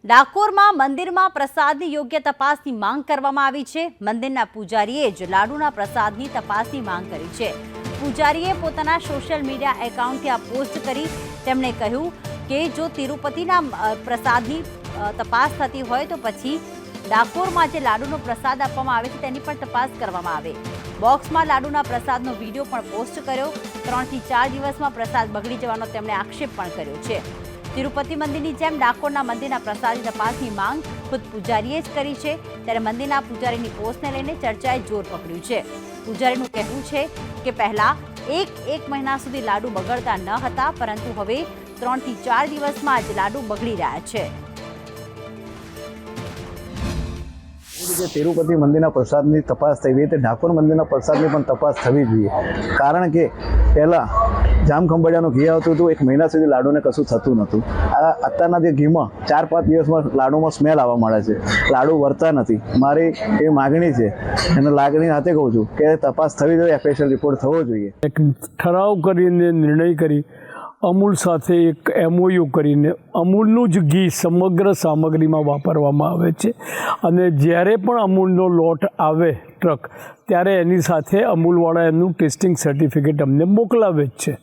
ડાકોરમાં મંદિરમાં પ્રસાદની યોગ્ય તપાસની માંગ કરવામાં આવી છે। મંદિરના પૂજારીએ જ લાડુના પ્રસાદની તપાસની માંગ કરી છે। પૂજારીએ પોતાના સોશિયલ મીડિયા એકાઉન્ટથી આ પોસ્ટ કરી તેમણે કહ્યું કે જો તિરુપતિના પ્રસાદની તપાસ થતી હોય તો પછી ડાકોરમાં જે લાડુનો પ્રસાદ આપવામાં આવે છે તેની પણ તપાસ કરવામાં આવે। બોક્સમાં લાડુના પ્રસાદનો વિડીયો પણ પોસ્ટ કર્યો। 3 થી 4 દિવસમાં પ્રસાદ બગડી જવાનો તેમણે આક્ષેપ પણ કર્યો છે। તિરુપતિ મંદિરની જેમ ડાકોરના મંદિરના પ્રસાદની તપાસની માંગ ખુદ પૂજારીએ જ કરી છે। ત્યારે મંદિરના પૂજારીની પોસ્ટને લઈને ચર્ચાએ જોર પકડ્યું છે। પૂજારીનું કહેવું છે કે પહેલા એક મહિના સુધી લાડુ બગડતા ન હતા, પરંતુ હવે 3 થી 4 દિવસમાં જ લાડુ બગડી રહ્યા છે। तिरुपति मंदिर प्रसाद की तपास थी हुई ડાકોર मंदिर प्रसाद की तपास थवी જોઈએ। कारण के पहला जामखंभाळियाનું ઘી આવતું હતું, 1 મહિના સુધી લાડુને કશું થતું નહોતું। આ અત્યારના જે ઘીમાં 4-5 દિવસમાં લાડુમાં સ્મેલ આવવા મળે છે, લાડુ વરતા નથી। મારી એ માગણી છે અને લાગણી સાથે કહું છું કે તપાસ થવી જોઈએ, સ્પેશિયલ રિપોર્ટ થવો જોઈએ। એક ઠરાવ કરીને નિર્ણય કરી અમૂલ સાથે એક MOU કરીને અમૂલનું જ ઘી સમગ્ર સામગ્રીમાં વાપરવામાં આવે છે અને જ્યારે પણ અમૂલનો લોટ આવે ટ્રક ત્યારે એની સાથે અમૂલવાળા એનું ટેસ્ટિંગ સર્ટિફિકેટ અમને મોકલાવે જ છે।